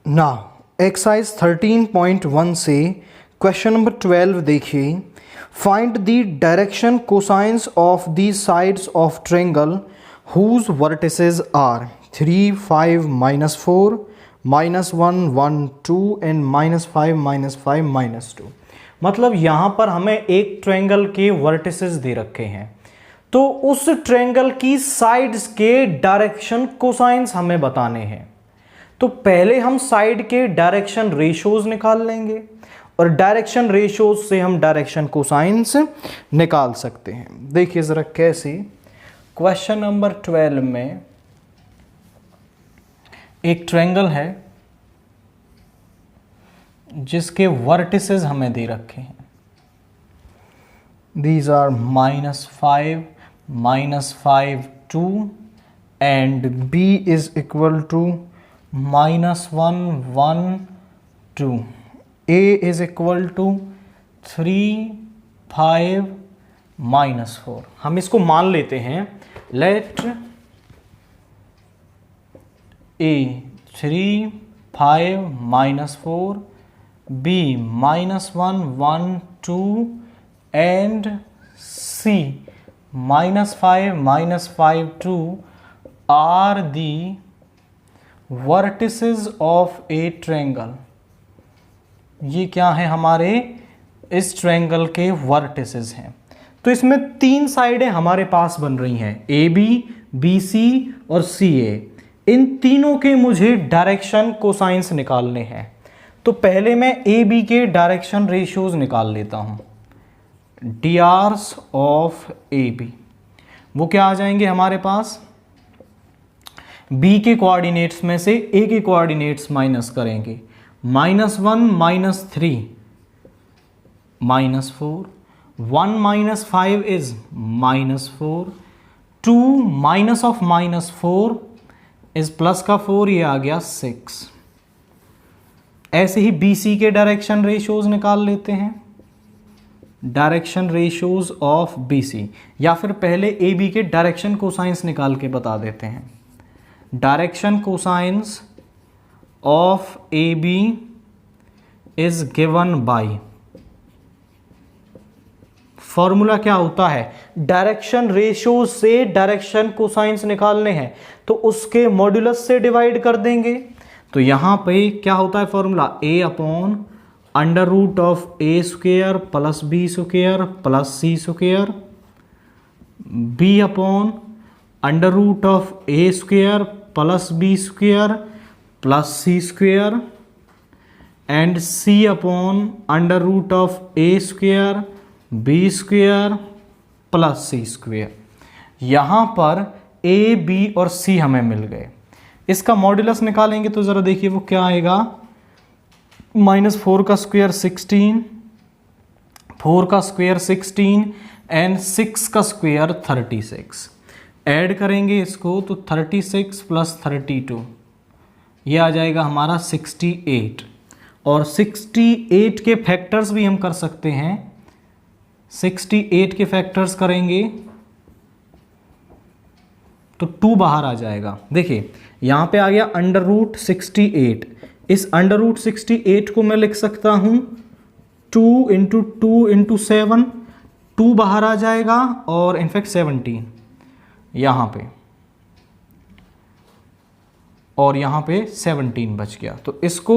ना एक्सरसाइज 13.1 से question number 12 देखिए। Find the direction cosines of the sides of triangle whose vertices are 3, 5, -4, -1, 1, 2 and -5, -5, -2। मतलब यहाँ पर हमें एक ट्रायंगल के वर्टिसेस दे रखे हैं, तो उस ट्रायंगल की साइड्स के डायरेक्शन कोसाइंस हमें बताने हैं। तो पहले हम साइड के डायरेक्शन रेशियोज निकाल लेंगे और डायरेक्शन रेशियोज से हम डायरेक्शन कोसाइंस निकाल सकते हैं। देखिए जरा कैसे। क्वेश्चन नंबर 12 में एक ट्रायंगल है जिसके वर्टिसेस हमें दे रखे हैं। These are -5, -5, 2 and b is equal to -1, 1, 2. a is equal to 3, 5, -4। हम इसको मान लेते हैं। Let a 3, 5, -4, b -1, 1, 2 and c -5, -5, 2 are the vertices of a triangle। ये क्या है? हमारे इस ट्रायंगल के वर्टिसेस हैं। तो इसमें तीन साइडें हमारे पास बन रही हैं, ए बी, बी सी और सी ए। इन तीनों के मुझे डायरेक्शन कोसाइंस निकालने हैं। तो पहले मैं ए बी के डायरेक्शन रेशियोज निकाल लेता हूं। डीआरस ऑफ ए बी वो क्या आ जाएंगे हमारे पास? बी के कोऑर्डिनेट्स में से ए के कोऑर्डिनेट्स माइनस करेंगे। -1, -3, -4, 1 - 5 is -4, 2 minus of -4 is plus का 4, ये आ गया 6। ऐसे ही बी सी के डायरेक्शन रेशियोज निकाल लेते हैं। Direction ratios of B C, या फिर पहले ए बी के डायरेक्शन कोसाइंस निकाल के बता देते हैं। Direction cosines of A B is given by, formula क्या होता है? डायरेक्शन रेशियो से डायरेक्शन कोसाइंस निकालने हैं तो उसके मॉड्यूलस से डिवाइड कर देंगे। तो यहां पे क्या होता है formula? a upon under root of A square plus B square plus C square, b upon under root of A square plus B square plus C square and c upon under root of A square B square plus C square. यहां पर a, b और c हमें मिल गए। इसका modulus निकालेंगे तो जरा देखिए वो क्या आएगा। -4 का स्क्वायर 16, 4 का स्क्वायर 16 एंड 6 का स्क्वायर 36। ऐड करेंगे इसको तो 36 + 32 ये आ जाएगा हमारा 68। और 68 के फैक्टर्स भी हम कर सकते हैं। 68 के फैक्टर्स करेंगे तो 2 बाहर आ जाएगा। देखिए यहां पे आ गया अंडर रूट 68। इस अंडर रूट 68 को मैं लिख सकता हूं 2 × 2 × 7, 2 बाहर आ जाएगा और इनफैक्ट 17 यहां पे, और यहां पे 17 बच गया। तो इसको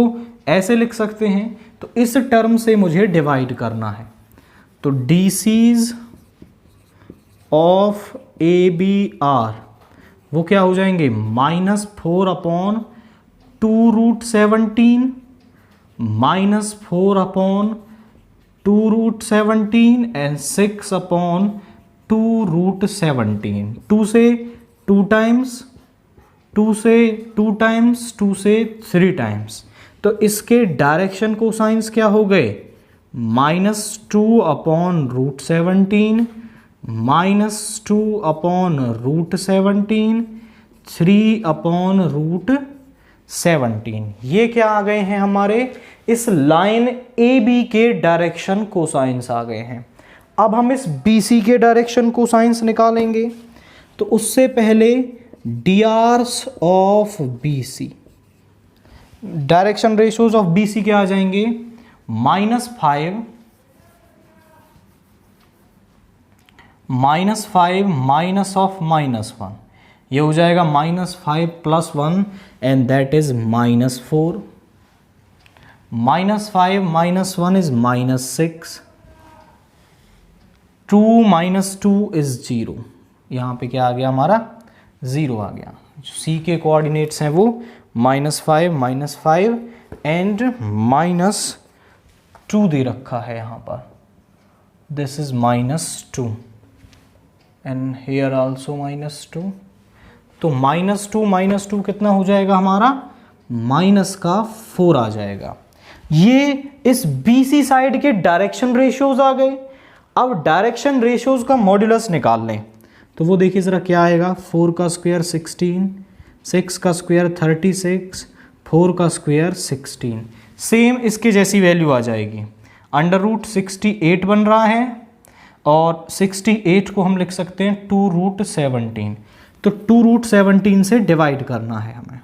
ऐसे लिख सकते हैं। तो इस टर्म से मुझे डिवाइड करना है। तो DCs of A B are वो क्या हो जाएंगे? -4 अपॉन 2√17 -4 अपॉन 2√17 एंड 6 अपॉन 2√17। 2 से 2 टाइम्स, 2 से 2 टाइम्स, 2 से 3 टाइम्स। तो इसके डायरेक्शन कोसाइंस क्या हो गए? -2 अपॉन √17, -2 अपॉन √17, 3 अपॉन √17। ये क्या आ गए हैं हमारे? इस लाइन ए बी के डायरेक्शन कोसाइंस आ गए हैं। अब हम इस बी सी के डायरेक्शन कोसाइंस निकालेंगे। तो उससे पहले D Rs of B C direction ratios of BC क्या आ जाएंगे, -5 माइनस ऑफ -1, ये हो जाएगा -5 + 1 and that is -4, -5 - 1 is -6, 2 - 2 is 0, यहाँ पे क्या आ गया हमारा 0 आ गया। जो C के कोऑर्डिनेट्स हैं वो -5 -5 एंड -2 दे रखा है यहाँ पर, this is -2 and here also -2, तो -2 कितना हो जाएगा हमारा, -4 आ जाएगा। ये इस BC साइड के डायरेक्शन रेशियोज आ गए। अब डायरेक्शन रेशियोज का मॉड्यूलस निकाल लें तो वो देखिए ज़रा क्या आएगा, 4 का स्क्वायर 16, 6 का स्क्वायर 36, 4 का स्क्वायर 16, सेम इसके जैसी वैल्यू आ जाएगी। √68 बन रहा है और 68 को हम लिख सकते हैं 2√17, तो 2√17 से डिवाइड करना है हमें।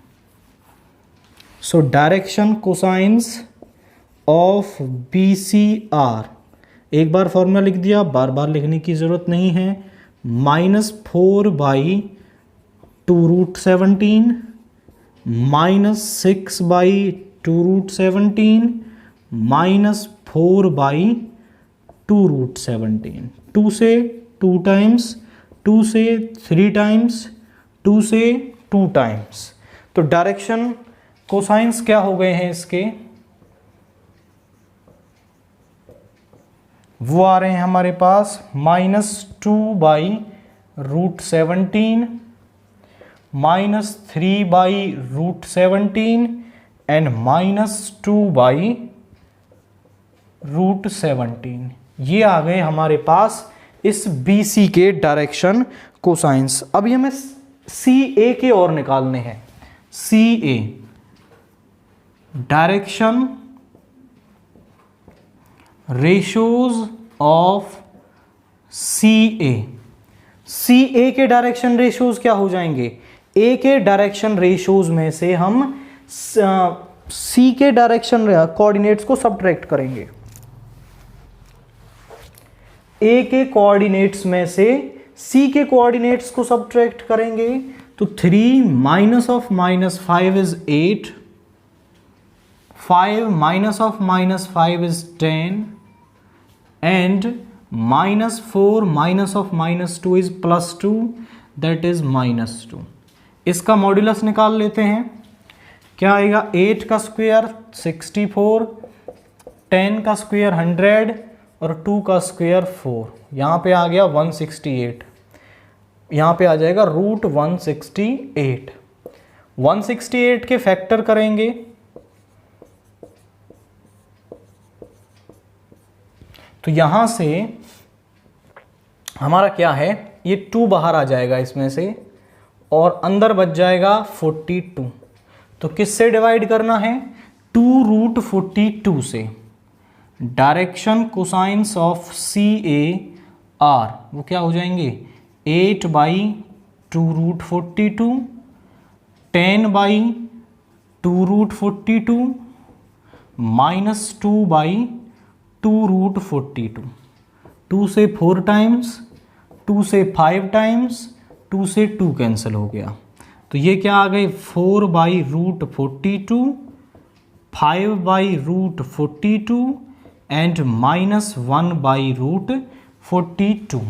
So direction cosines of BCR, एक बार फॉर्मूला लिख दिया, बार बार लिखने की ज़रूरत नहीं है, -4/2√17 -6/2√17 -4/2√17, 2 से 2 टाइम्स, 2 से 3 टाइम्स, 2 से 2 टाइम्स, तो डायरेक्शन कोसाइंस क्या हो गए हैं इसके, वो आ रहे हैं हमारे पास -2/√17 -3/√17 एंड -2/√17, ये आ गए हमारे पास इस BC के डायरेक्शन कोसाइंस। अभी हमें CA के और निकालने हैं। CA direction ratios of CA, CA के डायरेक्शन रेशियोज क्या हो जाएंगे, A के डायरेक्शन रेशियोज में से हम C के डायरेक्शन कोऑर्डिनेट्स को सब्ट्रैक्ट करेंगे। A के कोऑर्डिनेट्स में से C के कोऑर्डिनेट्स को सब्ट्रैक्ट करेंगे, तो 3 - 5 is 8, 5 - 5 is 10 and -4 - 2 is +2, that is -2। इसका मॉड्यूलस निकाल लेते हैं, क्या आएगा, 8 का स्क्वायर 64, 10 का स्क्वायर 100 और 2 का स्क्वायर 4, यहाँ पे आ गया 168, यहाँ पे आ जाएगा √168, 168 के फैक्टर करेंगे तो यहां से हमारा क्या है, ये 2 बाहर आ जाएगा इसमें से और अंदर बच जाएगा 42, तो किससे डिवाइड करना है, 2√42 से। डायरेक्शन कोसाइंस ऑफ CAR वो क्या हो जाएंगे, 8/2√42, 10/2√42 -2/2√42, 2 से 4 टाइम्स, 2 से 5 टाइम्स, 2 से 2 कैंसिल हो गया, तो ये क्या आ गए, 4/√42, 5/√42 एंड -1/√42,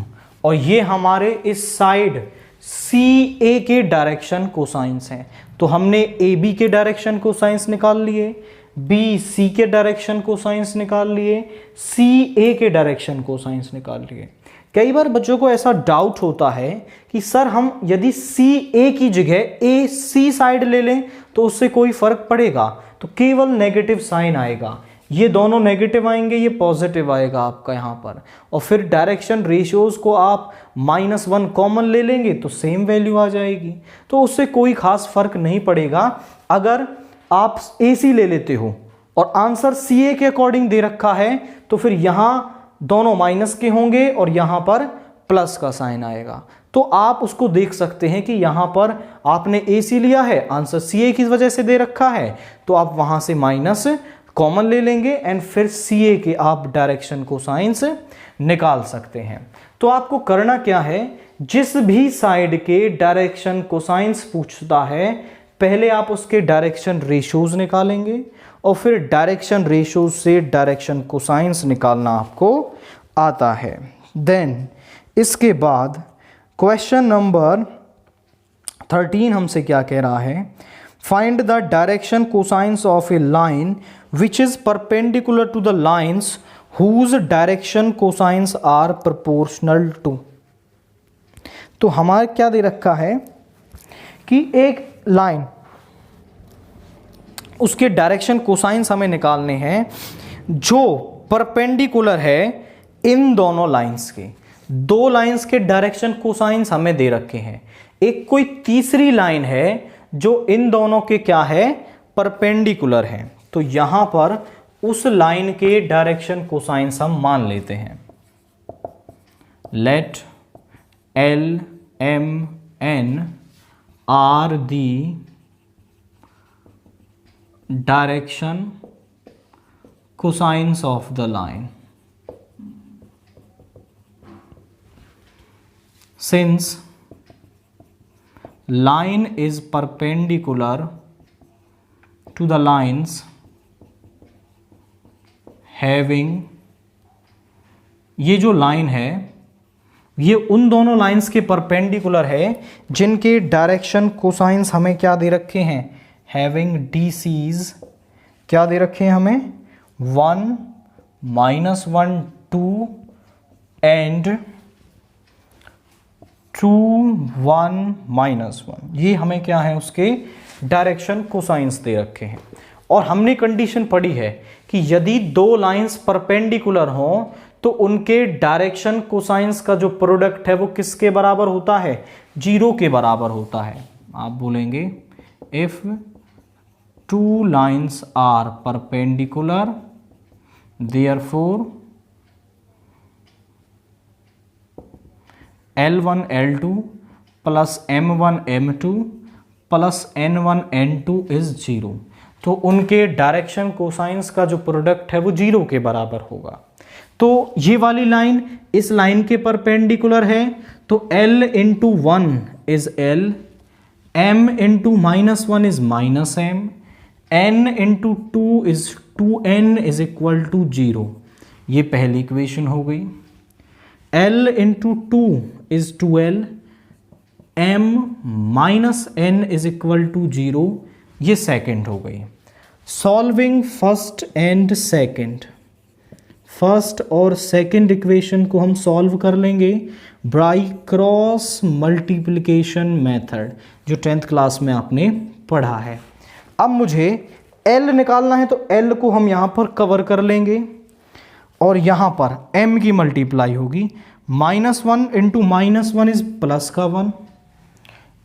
और ये हमारे इस साइड CA के डायरेक्शन कोसाइंस हैं। तो हमने AB के डायरेक्शन कोसाइंस निकाल लिए, BC के डायरेक्शन कोसाइंस निकाल लिए, CA के डायरेक्शन कोसाइंस निकाल लिए। कई बार बच्चों को ऐसा डाउट होता है कि सर हम यदि CA की जगह AC साइड ले लें तो उससे कोई फर्क पड़ेगा, तो केवल नेगेटिव साइन आएगा, ये दोनों नेगेटिव आएंगे, ये पॉजिटिव आएगा आपका यहाँ पर, और फिर डायरेक्शन रेशियोज को आप -1 कॉमन ले लेंगे तो सेम वैल्यू आ जाएगी, तो उससे कोई खास फर्क नहीं पड़ेगा। अगर आप AC ले लेते हो और आंसर CA के अकॉर्डिंग दे रखा है तो फिर यहाँ दोनों माइनस के होंगे और यहाँ पर प्लस का साइन आएगा। तो आप उसको देख सकते हैं कि यहाँ पर आपने AC लिया है, आंसर CA की वजह से दे रखा है, तो आप वहाँ से माइनस कॉमन ले लेंगे एंड फिर CA के आप डायरेक्शन कोसाइंस निकाल सकते हैं। तो आपको करना क्या है, जिस भी साइड के डायरेक्शन कोसाइंस पूछता है पहले आप उसके डायरेक्शन रेशियोज निकालेंगे और फिर डायरेक्शन रेशियोज से डायरेक्शन कोसाइंस निकालना आपको आता है। देन इसके बाद क्वेश्चन नंबर 13 हमसे क्या कह रहा है, find the direction cosines of a line which is perpendicular to the lines whose direction cosines are proportional to. तो हमारे क्या दे रखा है कि एक लाइन, उसके डायरेक्शन कोसाइंस हमें निकालने हैं जो परपेंडिकुलर है इन दोनों लाइंस के। दो लाइंस के डायरेक्शन कोसाइंस हमें दे रखे हैं, एक कोई तीसरी लाइन है जो इन दोनों के क्या है, परपेंडिकुलर है। तो यहां पर उस लाइन के डायरेक्शन कोसाइंस हम मान लेते हैं। Let L M N are the direction cosines of the line. Since line is perpendicular to the lines having, ये जो लाइन है ये उन दोनों लाइंस के परपेंडिकुलर है जिनके डायरेक्शन कोसाइंस हमें क्या दे रखे हैं, हैविंग DC's क्या दे रखे हैं हमें, 1 -1 2 एंड 2 1 -1। ये हमें क्या है, उसके डायरेक्शन कोसाइंस दे रखे हैं। और हमने कंडीशन पढ़ी है कि यदि दो लाइंस परपेंडिकुलर हों तो उनके डायरेक्शन कोसाइंस का जो प्रोडक्ट है वो किसके बराबर होता है, 0 के बराबर होता है। आप बोलेंगे if two lines are perpendicular therefore L1 L2 plus M1 M2 plus N1 N2 is 0। तो उनके डायरेक्शन कोसाइंस का जो प्रोडक्ट है वो 0 के बराबर होगा। तो ये वाली लाइन इस लाइन के परपेंडिकुलर है, तो L into 1 is L, M into -1 is -M, N into 2 is 2N is equal to 0। ये पहली इक्वेशन हो गई। L इंटू 2 is 2L, M -N is equal to 0, ये सेकेंड हो गई। Solving first and second, first और सेकेंड इक्वेशन को हम सॉल्व कर लेंगे बाय क्रॉस मल्टीप्लिकेशन मेथड, जो 10th क्लास में आपने पढ़ा है। अब मुझे L निकालना है, तो L को हम यहाँ पर कवर कर लेंगे और यहाँ पर M की मल्टीप्लाई होगी, -1 इंटू -1 इज प्लस का 1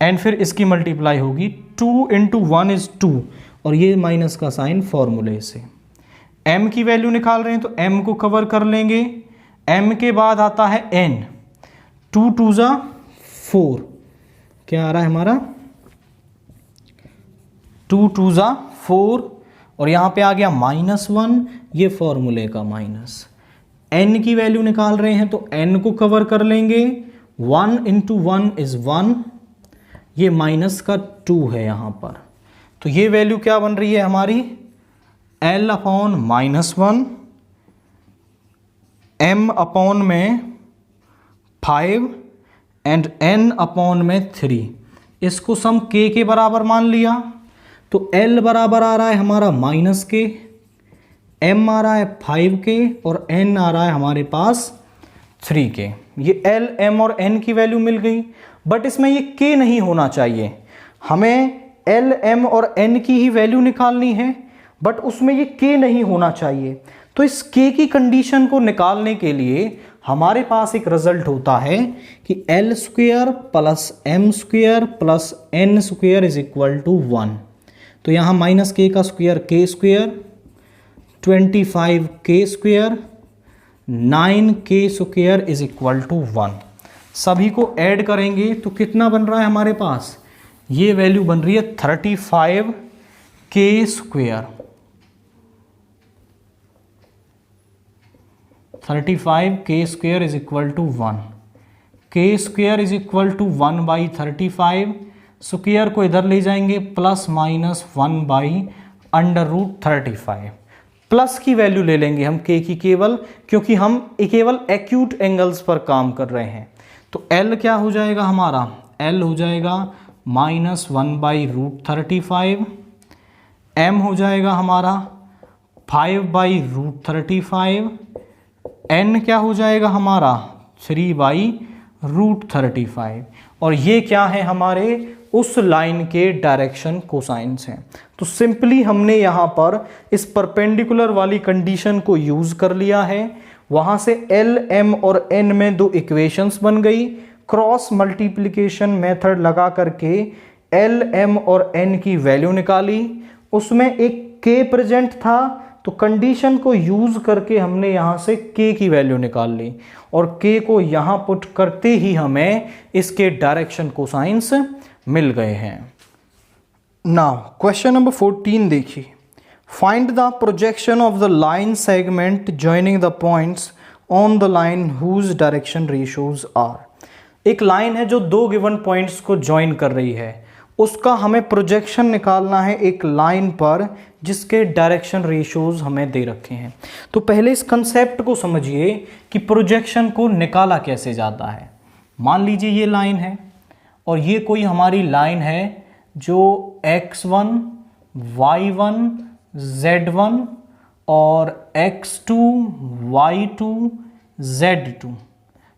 एंड फिर इसकी मल्टीप्लाई होगी 2 इंटू 1 इज 2 और ये माइनस का साइन फॉर्मूले से। M की वैल्यू निकाल रहे हैं तो M को कवर कर लेंगे। M के बाद आता है N, 2 2 4, क्या आ रहा है हमारा 2 2 4 और यहाँ पे आ गया -1, ये फॉर्मूले का माइनस। N की वैल्यू निकाल रहे हैं तो N को कवर कर लेंगे, 1 इंटू 1 इज 1, ये माइनस का 2 है यहाँ पर। तो ये वैल्यू क्या बन रही है हमारी, L अपॉन -1 M अपॉन में 5 एंड N अपॉन में 3। इसको सम K के बराबर मान लिया तो L बराबर आ रहा है हमारा -K, M आ रहा है 5K और N आ रहा है हमारे पास 3K। ये L, M और N की वैल्यू मिल गई, बट इसमें ये K नहीं होना चाहिए। हमें L, M और N की ही वैल्यू निकालनी है, बट उसमें ये K नहीं होना चाहिए। तो इस K की कंडीशन को निकालने के लिए हमारे पास एक रिजल्ट होता है कि L square plus M square plus N square is equal to 1। तो यहाँ -K का square K square, 25K square, 9K square is equal to 1। सभी को ऐड करेंगे तो कितना बन रहा है हमारे पास, ये वैल्यू बन रही है 35 के स्क्वेयर। 35 के square is equal to 1। K square is equal to 1/35। Square को इधर ले जाएंगे, प्लस माइनस 1/√35। प्लस की वैल्यू ले लेंगे हम के की केवल, क्योंकि हम केवल एक्यूट एंगल्स पर काम कर रहे हैं। तो L क्या हो जाएगा हमारा, L हो जाएगा -1/√35। M हो जाएगा हमारा 5/√35। N क्या हो जाएगा हमारा 3/√35। और ये क्या है हमारे उस लाइन के डायरेक्शन कोसाइंस हैं। तो सिंपली हमने यहाँ पर इस परपेंडिकुलर वाली कंडीशन को यूज कर लिया है। वहाँ से L, M और N में दो इक्वेशंस बन गई। क्रॉस मल्टीप्लिकेशन मेथड लगा करके L, M और N की वैल्यू निकाली। उसमें एक K प्रेजेंट था, तो कंडीशन को यूज करके हमने यहाँ से K की वैल्यू निकाल ली, और K को यहाँ पुट करते ही हमें इसके डायरेक्शन कोसाइंस मिल गए हैं। नाउ क्वेश्चन नंबर 14 देखिए। Find the projection of the line segment joining the points on the line whose direction ratios are. एक लाइन है जो दो गिवन पॉइंट्स को ज्वाइन कर रही है, उसका हमें प्रोजेक्शन निकालना है एक लाइन पर जिसके डायरेक्शन रेशियोज हमें दे रखे हैं। तो पहले इस कंसेप्ट को समझिए कि प्रोजेक्शन को निकाला कैसे जाता है। मान लीजिए ये लाइन है और ये कोई हमारी लाइन है जो x1, y1, z1 और x2, y2, z2।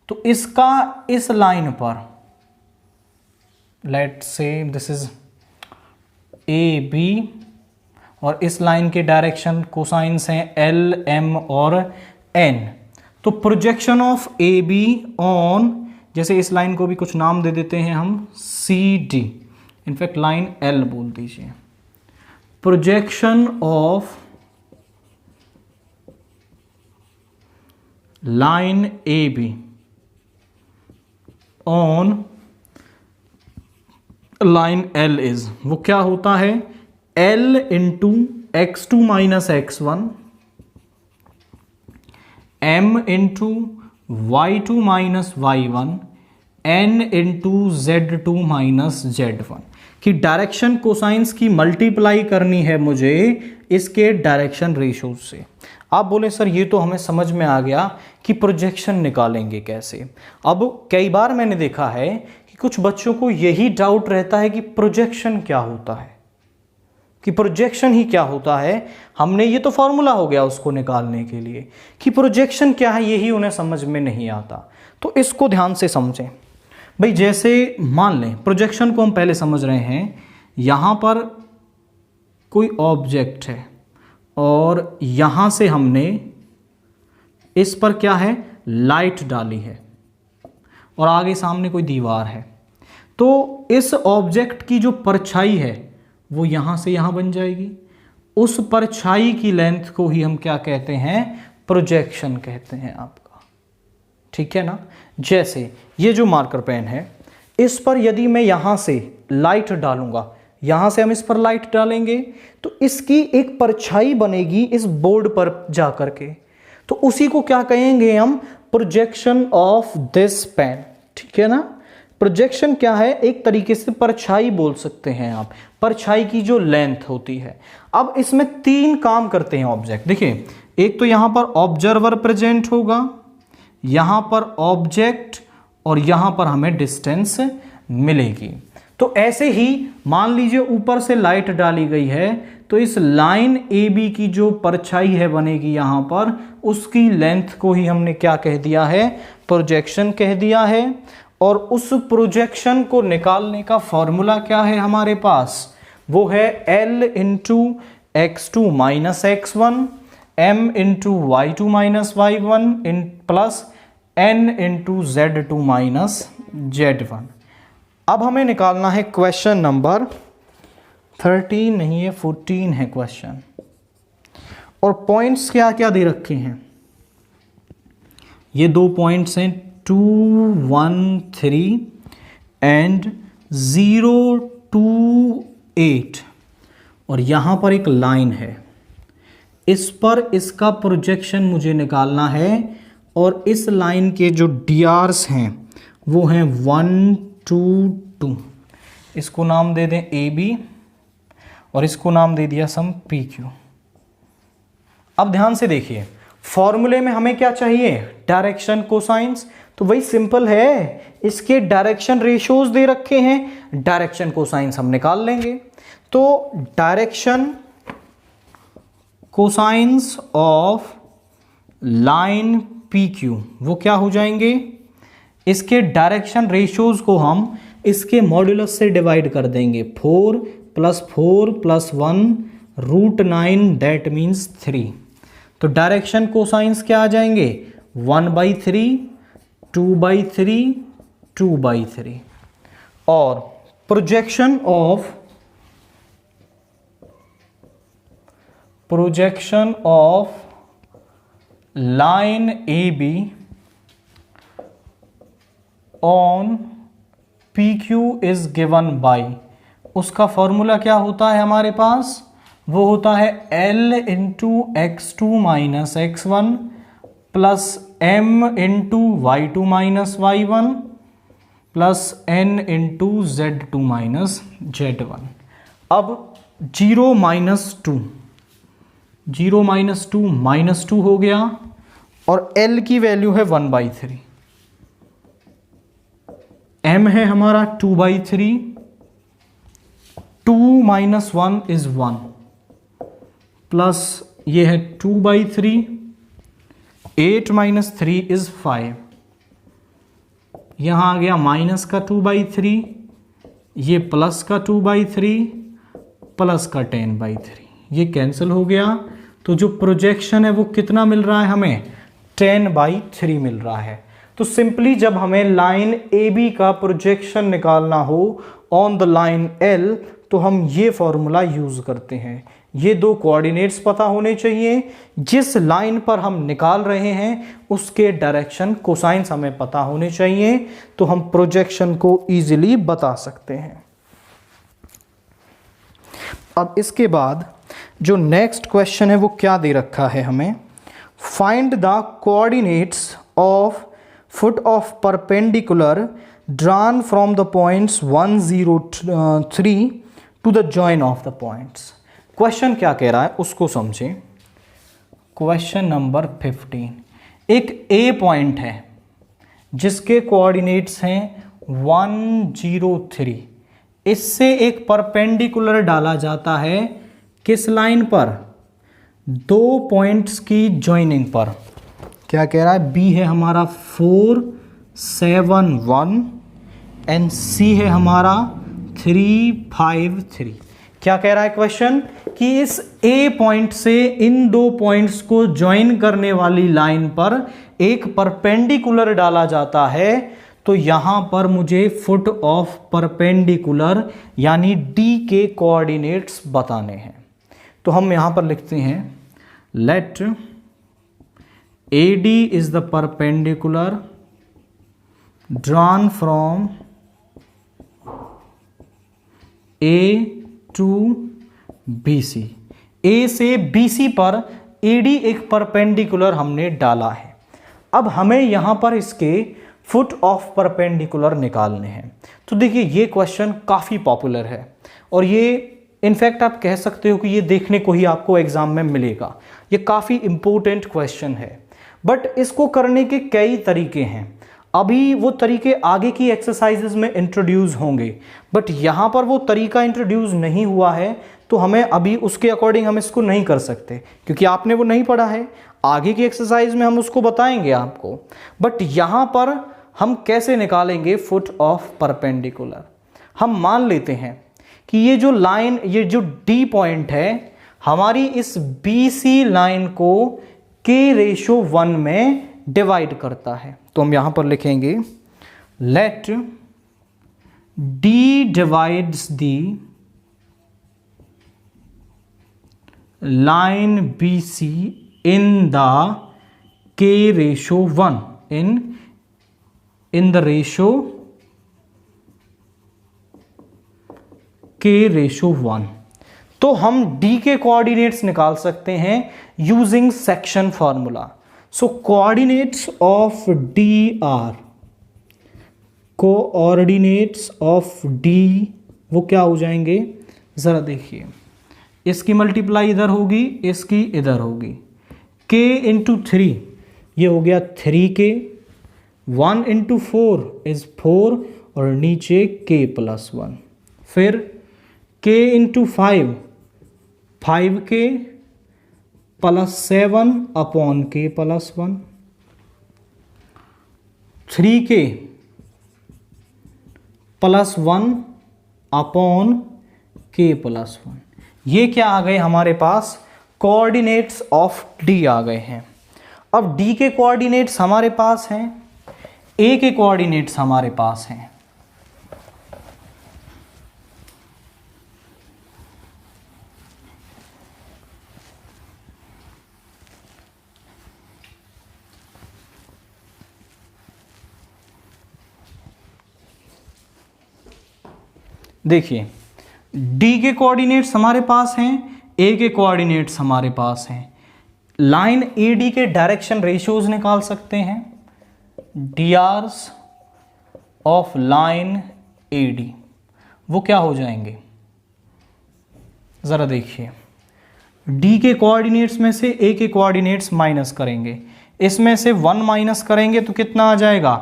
तो इसका इस लाइन पर let's say this is A B, और इस लाइन के डायरेक्शन कोसाइंस हैं एल, एम और एन। तो projection of A B on, जैसे इस लाइन को भी कुछ नाम दे देते हैं हम C D, in fact line L बोल दीजिए। Projection of line A B on line L is, वो क्या होता है, L into x2 minus x1, M into y2 minus y1, N into z2 minus z1 की डायरेक्शन कोसाइंस की multiply करनी है मुझे इसके डायरेक्शन रेशियो से। आप बोले सर ये तो हमें समझ में आ गया कि प्रोजेक्शन निकालेंगे कैसे। अब कई बार मैंने देखा है कि कुछ बच्चों को यही डाउट रहता है कि प्रोजेक्शन क्या होता है, कि प्रोजेक्शन ही क्या होता है। हमने ये तो फॉर्मूला हो गया उसको निकालने के लिए, कि प्रोजेक्शन क्या है यही उन्हें समझ में नहीं आता। तो इसको ध्यान से समझें भाई। जैसे मान लें प्रोजेक्शन को हम पहले समझ रहे हैं, यहाँ पर कोई ऑब्जेक्ट है और यहाँ से हमने इस पर क्या है, लाइट डाली है, और आगे सामने कोई दीवार है। तो इस ऑब्जेक्ट की जो परछाई है वो यहाँ से यहाँ बन जाएगी। उस परछाई की लेंथ को ही हम क्या कहते हैं, प्रोजेक्शन कहते हैं आपका, ठीक है ना। जैसे ये जो मार्कर पेन है, इस पर यदि मैं यहाँ से लाइट डालूंगा, यहाँ से हम इस पर लाइट डालेंगे तो इसकी एक परछाई बनेगी इस बोर्ड पर जा करके, तो उसी को क्या कहेंगे हम, प्रोजेक्शन ऑफ दिस पेन, ठीक है ना। प्रोजेक्शन क्या है, एक तरीके से परछाई बोल सकते हैं आप, परछाई की जो लेंथ होती है। अब इसमें तीन काम करते हैं ऑब्जेक्ट। देखिए, एक तो यहां पर ऑब्जर्वर प्रेजेंट होगा, यहां पर ऑब्जेक्ट, और यहां पर हमें डिस्टेंस मिलेगी। तो ऐसे ही मान लीजिए ऊपर से लाइट डाली गई है, तो इस लाइन ए बी की जो परछाई है बनेगी यहां पर, उसकी लेंथ को ही हमने क्या कह दिया है, प्रोजेक्शन कह दिया है। और उस प्रोजेक्शन को निकालने का फॉर्मूला क्या है हमारे पास, वो है L into x2 minus x1, M into y2 minus y1 plus N into z2 minus z1। अब हमें निकालना है क्वेश्चन नंबर 13 नहीं है 14 है क्वेश्चन। और पॉइंट्स क्या क्या दे रखे हैं, ये दो पॉइंट्स हैं 2 1 3 एंड 0 2 8 और यहाँ पर एक लाइन है, इस पर इसका प्रोजेक्शन मुझे निकालना है और इस लाइन के जो DRs हैं वो हैं 1 2 2। इसको नाम दे दें AB और इसको नाम दे दिया सम PQ। अब ध्यान से देखिए, फॉर्मूले में हमें क्या चाहिए, डायरेक्शन कोसाइंस। तो वही सिंपल है, इसके डायरेक्शन रेशियोज दे रखे हैं, डायरेक्शन कोसाइंस हम निकाल लेंगे। तो direction cosines of line PQ वो क्या हो जाएंगे, इसके डायरेक्शन रेशियोज को हम इसके मॉड्यूलस से डिवाइड कर देंगे। 4 + 4 + 1 √9 दैट मीन्स 3। तो डायरेक्शन कोसाइंस क्या आ जाएंगे, 1/3 2/3 2/3। और projection of line AB on PQ is given by, उसका फॉर्मूला क्या होता है हमारे पास, वो होता है L × x2 - x1 plus M × y2 - y1 plus N × z2 - z1। अब 0 - 2 -2 हो गया और L की वैल्यू है 1/3, M है हमारा 2/3, 2 - 1 इज 1 प्लस ये है 2/3, 8 - 3 इज 5, यहां आ गया माइनस का 2/3, ये प्लस का 2/3 प्लस का 10/3, ये कैंसिल हो गया। तो जो प्रोजेक्शन है वो कितना मिल रहा है हमें, 10/3 मिल रहा है। तो सिंपली जब हमें लाइन AB का प्रोजेक्शन निकालना हो ऑन द लाइन L तो हम ये फॉर्मूला यूज करते हैं। ये दो कोऑर्डिनेट्स पता होने चाहिए, जिस लाइन पर हम निकाल रहे हैं उसके डायरेक्शन कोसाइंस हमें पता होने चाहिए, तो हम प्रोजेक्शन को इजीली बता सकते हैं। अब इसके बाद जो नेक्स्ट क्वेश्चन है वो क्या दे रखा है हमें, find the coordinates of foot of perpendicular drawn from the points 1 0 3 to the join of the points. Question क्या कह रहा है उसको समझें। क्वेश्चन नंबर 15, एक A पॉइंट है जिसके कोऑर्डिनेट्स हैं 1 0 3, इससे एक परपेंडिकुलर डाला जाता है किस लाइन पर, दो पॉइंट्स की जॉइनिंग पर। क्या कह रहा है, B है हमारा 4 7 1 एंड C है हमारा 3 5 3। क्या कह रहा है क्वेश्चन कि इस A पॉइंट से इन दो पॉइंट्स को ज्वाइन करने वाली लाइन पर एक परपेंडिकुलर डाला जाता है। तो यहां पर मुझे फुट ऑफ परपेंडिकुलर यानी D के कोऑर्डिनेट्स बताने हैं। तो हम यहां पर लिखते हैं late AD is the perpendicular drawn from A to BC। A से BC पर AD एक परपेंडिकुलर हमने डाला है। अब हमें यहां पर इसके फुट ऑफ परपेंडिकुलर निकालने हैं। तो देखिए ये क्वेश्चन काफ़ी पॉपुलर है और ये इनफैक्ट आप कह सकते हो कि ये देखने को ही आपको एग्जाम में मिलेगा। ये काफ़ी इंपॉर्टेंट क्वेश्चन है, बट इसको करने के कई तरीके हैं। अभी वो तरीके आगे की एक्सरसाइजेज में इंट्रोड्यूस होंगे, बट यहाँ पर वो तरीका इंट्रोड्यूस नहीं हुआ है, तो हमें अभी उसके अकॉर्डिंग हम इसको नहीं कर सकते क्योंकि आपने वो नहीं पढ़ा है। आगे की एक्सरसाइज में हम उसको बताएंगे आपको, बट यहाँ पर हम कैसे निकालेंगे फुट ऑफ परपेंडिकुलर। हम मान लेते हैं कि ये जो लाइन, ये जो D पॉइंट है हमारी इस BC लाइन को K/1 में डिवाइड करता है। तो हम यहां पर लिखेंगे let D divides the line BC in the K/1 in in the ratio k/1। तो हम d के कोऑर्डिनेट्स निकाल सकते हैं using section formula. So coordinates of d are, coordinates of d वो क्या हो जाएंगे, जरा देखिए, इसकी मल्टीप्लाई इधर होगी, इसकी इधर होगी, k इंटू 3 ये हो गया 3k, 1 इंटू 4 इज 4 और नीचे k+1, फिर k into 5 5k plus 7 upon k+1, 3k plus 1 upon k+1। ये क्या आ गए हमारे पास, कोऑर्डिनेट्स ऑफ d आ गए हैं। अब d के कोऑर्डिनेट्स हमारे पास हैं, a के कोऑर्डिनेट्स हमारे पास हैं। देखिए d के कोऑर्डिनेट्स हमारे पास हैं, a के कोऑर्डिनेट्स हमारे पास हैं। लाइन AD के डायरेक्शन रेशियोज निकाल सकते हैं, drs ऑफ लाइन AD वो क्या हो जाएंगे, ज़रा देखिए, d के कोऑर्डिनेट्स में से a के कोऑर्डिनेट्स माइनस करेंगे, इसमें से 1 माइनस करेंगे तो कितना आ जाएगा,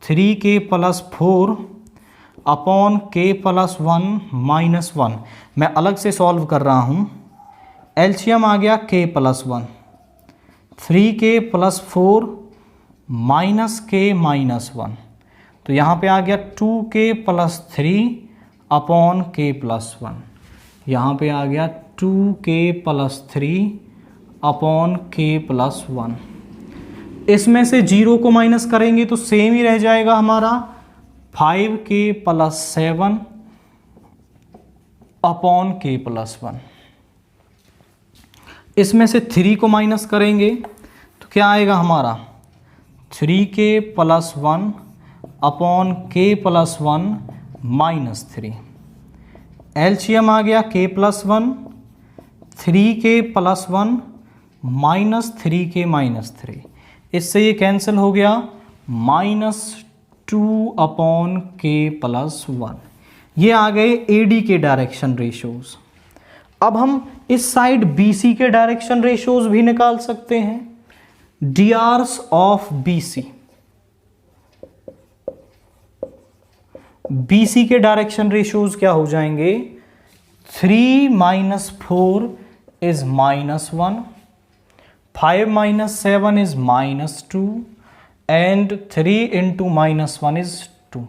3k plus 4 upon k+1 minus 1। मैं अलग से सॉल्व कर रहा हूँ, एलसीएम आ गया k+1, 3k plus 4 minus k minus 1, तो यहाँ पे आ गया 2k प्लस 3 अपॉन k+1, यहाँ पे आ गया 2k प्लस 3 अपॉन k+1। इसमें से 0 को माइनस करेंगे तो सेम ही रह जाएगा हमारा 5k प्लस 7 अपॉन k+1। इसमें से 3 को माइनस करेंगे तो क्या आएगा हमारा 3k plus 1 upon k+1 minus 3। LCM आ गया k+1, 3k plus 1 minus 3k minus 3, इससे ये कैंसिल हो गया, -2 अपॉन k+1। ये आ गए AD के डायरेक्शन रेशियोज। अब हम इस साइड BC के डायरेक्शन रेशियोज भी निकाल सकते हैं, drs ऑफ BC, BC के डायरेक्शन रेशियोज क्या हो जाएंगे, 3 minus 4 is -1, 5 minus 7 is -2 and 3 into -1 is 2।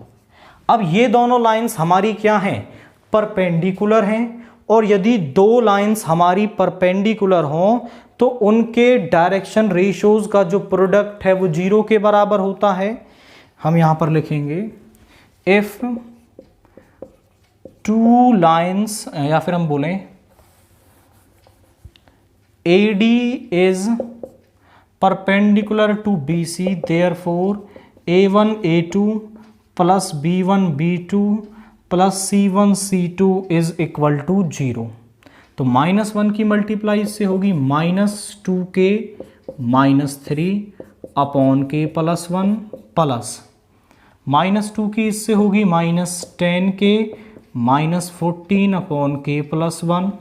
अब ये दोनों लाइंस हमारी क्या हैं, परपेंडिकुलर हैं, और यदि दो लाइंस हमारी परपेंडिकुलर हों तो उनके डायरेक्शन रेशियोज का जो प्रोडक्ट है वो 0 के बराबर होता है। हम यहां पर लिखेंगे इफ टू लाइंस, या फिर हम बोलें AD is perpendicular to BC, therefore A1 A2 plus B1 B2 plus C1 C2 is equal to 0। तो -1 की मल्टीप्लाई इससे होगी -2k -3 अपॉन k+1 प्लस -2 की इससे होगी -10k -14 upon k+1,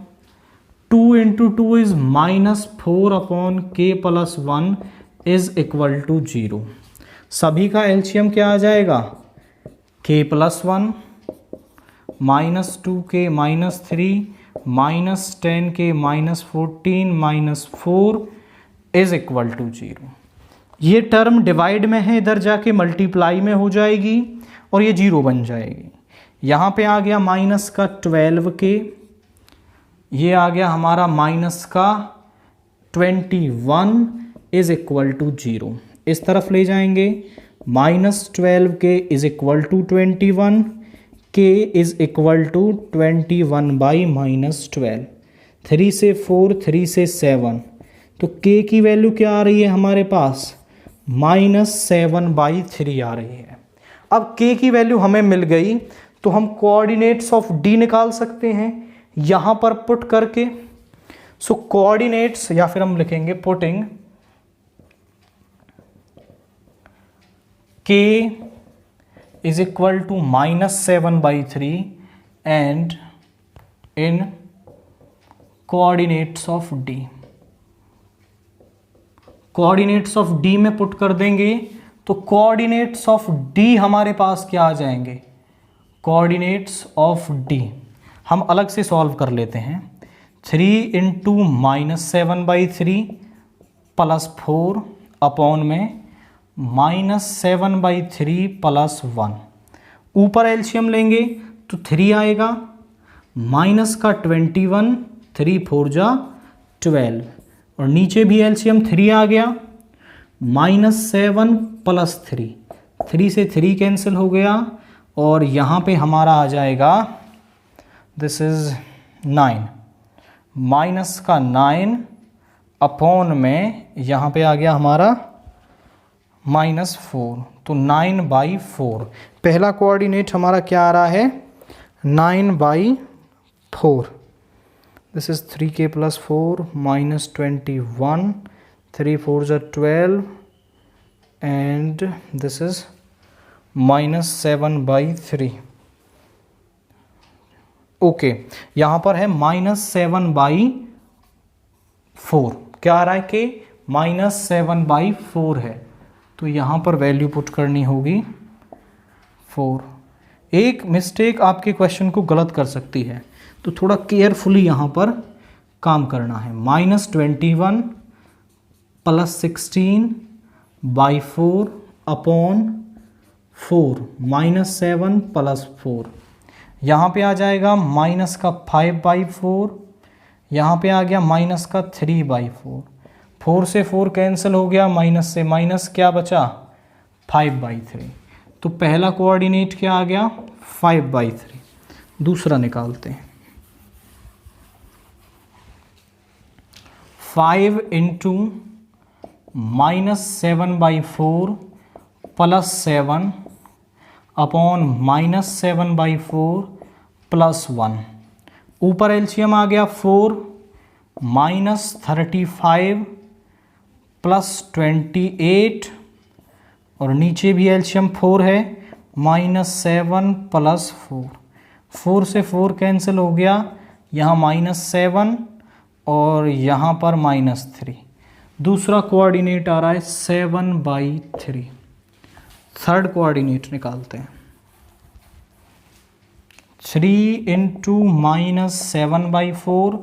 2 into 2 is -4 upon k+1 is equal to 0। सभी का LCM क्या आ जाएगा, k+1 -2k -3 -10k -14 -4 is equal to 0। ये टर्म डिवाइड में है, इधर जाके मल्टीप्लाई में हो जाएगी और ये 0 बन जाएगी। यहाँ पे आ गया माइनस का 12k, ये आ गया हमारा माइनस का 21 इज इक्वल टू 0। इस तरफ ले जाएंगे, -12k is equal to 21, k is equal to 21 बाई -12, 3 से 4 3 से 7, तो k की वैल्यू क्या आ रही है हमारे पास, -7/3 आ रही है। अब k की वैल्यू हमें मिल गई तो हम कोऑर्डिनेट्स ऑफ d निकाल सकते हैं यहां पर पुट करके। सो कोऑर्डिनेट्स, या फिर हम लिखेंगे putting k is equal to -7/3 and in coordinates of d, coordinates of d में पुट कर देंगे तो कोऑर्डिनेट्स ऑफ d हमारे पास क्या आ जाएंगे, कोऑर्डिनेट्स ऑफ d हम अलग से सॉल्व कर लेते हैं। 3 इंटू -7/3 प्लस 4 अपॉन में -7/3 प्लस 1, ऊपर एलसीएम लेंगे तो 3 आएगा, माइनस का 21, 3 4 जा 12, और नीचे भी एलसीएम 3 आ गया, -7 प्लस 3, 3 से 3 कैंसिल हो गया, और यहाँ पे हमारा आ जाएगा दिस इज 9, माइनस का 9 अपॉन में यहाँ पे आ गया हमारा -4, तो 9/4। पहला कोऑर्डिनेट हमारा क्या आ रहा है, 9/4। दिस इज 3k + 4 -21, 3 4 जा 12 एंड दिस इज -7/3। ओके, यहाँ पर है -7/4, क्या आ रहा है कि -7/4 है, तो यहाँ पर वैल्यू पुट करनी होगी 4। एक मिस्टेक आपके क्वेश्चन को गलत कर सकती है, तो थोड़ा केयरफुली यहाँ पर काम करना है। -21 प्लस 16/4 अपॉन 4, -7 प्लस 4, यहाँ पे आ जाएगा माइनस का 5/4, यहाँ पे आ गया माइनस का 3/4, 4 से 4 कैंसिल हो गया, माइनस से माइनस क्या बचा 5/3, तो पहला कोऑर्डिनेट क्या आ गया 5/3। दूसरा निकालते हैं, 5 इंटू -7/4 प्लस 7 अपॉन -7/4 प्लस 1, ऊपर एलसीएम आ गया 4, -35 प्लस 28, और नीचे भी एलसीएम 4 है, -7 प्लस 4, 4 से 4 कैंसिल हो गया, यहाँ -7 और यहाँ पर -3। दूसरा कोऑर्डिनेट आ रहा है 7/3। थर्ड कोऑर्डिनेट निकालते हैं, 3 इंटू -7/4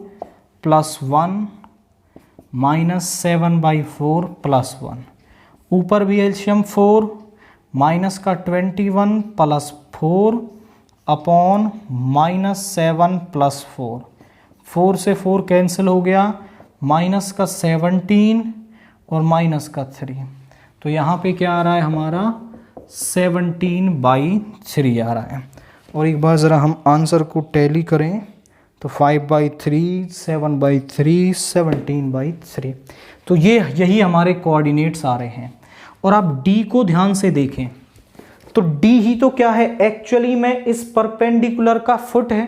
प्लस 1 -7/4 प्लस 1, ऊपर भी एलसीएम 4, माइनस का 21 प्लस 4 अपॉन -7 प्लस 4, 4 से 4 कैंसिल हो गया, माइनस का 17 और माइनस का 3, तो यहाँ पे क्या आ रहा है हमारा 17/3 आ रहा है। और एक बार ज़रा हम आंसर को टैली करें तो 5/3, 7/3, 17/3, तो यही हमारे कोऑर्डिनेट्स आ रहे हैं। और आप D को ध्यान से देखें तो D ही तो क्या है, एक्चुअली में इस परपेंडिकुलर का फुट है,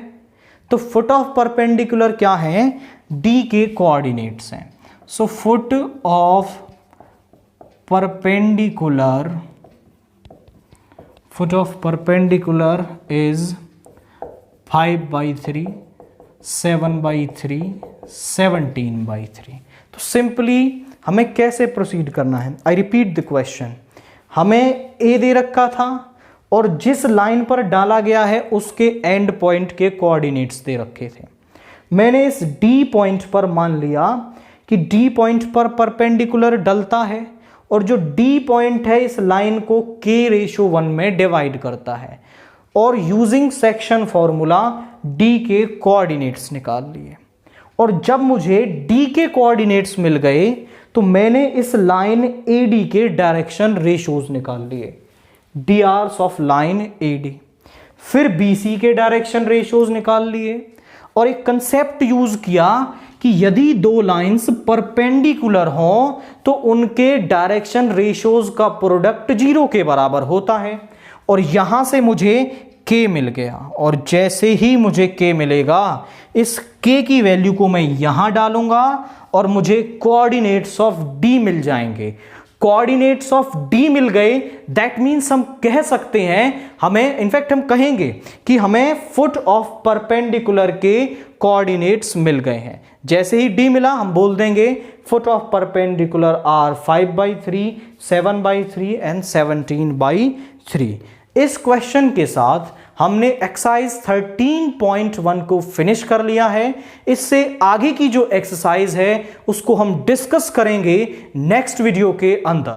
तो फुट ऑफ परपेंडिकुलर क्या है, D के कोऑर्डिनेट्स हैं। सो फुट ऑफ परपेंडिकुलर इज 5/3, 7/3, 17/3। तो सिंपली हमें कैसे प्रोसीड करना है, आई रिपीट द क्वेश्चन, हमें A दे रखा था और जिस लाइन पर डाला गया है उसके एंड पॉइंट के कोऑर्डिनेट्स दे रखे थे। मैंने इस D पॉइंट पर मान लिया कि D पॉइंट पर परपेंडिकुलर डलता है और जो D पॉइंट है इस लाइन को k/1 में डिवाइड करता है, और यूजिंग सेक्शन फॉर्मूला D के कोऑर्डिनेट्स निकाल लिए। और जब मुझे D के कोऑर्डिनेट्स मिल गए तो मैंने इस लाइन AD के डायरेक्शन रेशियोज निकाल लिए, DRs ऑफ लाइन AD। फिर BC के डायरेक्शन रेशियोज निकाल लिए और एक कंसेप्ट यूज किया कि यदि दो लाइंस परपेंडिकुलर हों तो उनके डायरेक्शन रेशियोज का प्रोडक्ट 0 के बराबर होता है। और यहां से मुझे k मिल गया, और जैसे ही मुझे k मिलेगा इस k की वैल्यू को मैं यहां डालूंगा और मुझे कोऑर्डिनेट्स ऑफ d मिल जाएंगे। कोऑर्डिनेट्स ऑफ d मिल गए, दैट मीन्स हम कह सकते हैं, हमें इनफैक्ट हम कहेंगे कि हमें फुट ऑफ परपेंडिकुलर के कोऑर्डिनेट्स मिल गए हैं। जैसे ही d मिला हम बोल देंगे foot of perpendicular are 5/3, 7/3 and 17/3। इस क्वेश्चन के साथ हमने एक्सरसाइज 13.1 को फिनिश कर लिया है। इससे आगे की जो एक्सरसाइज है उसको हम डिस्कस करेंगे नेक्स्ट वीडियो के अंदर।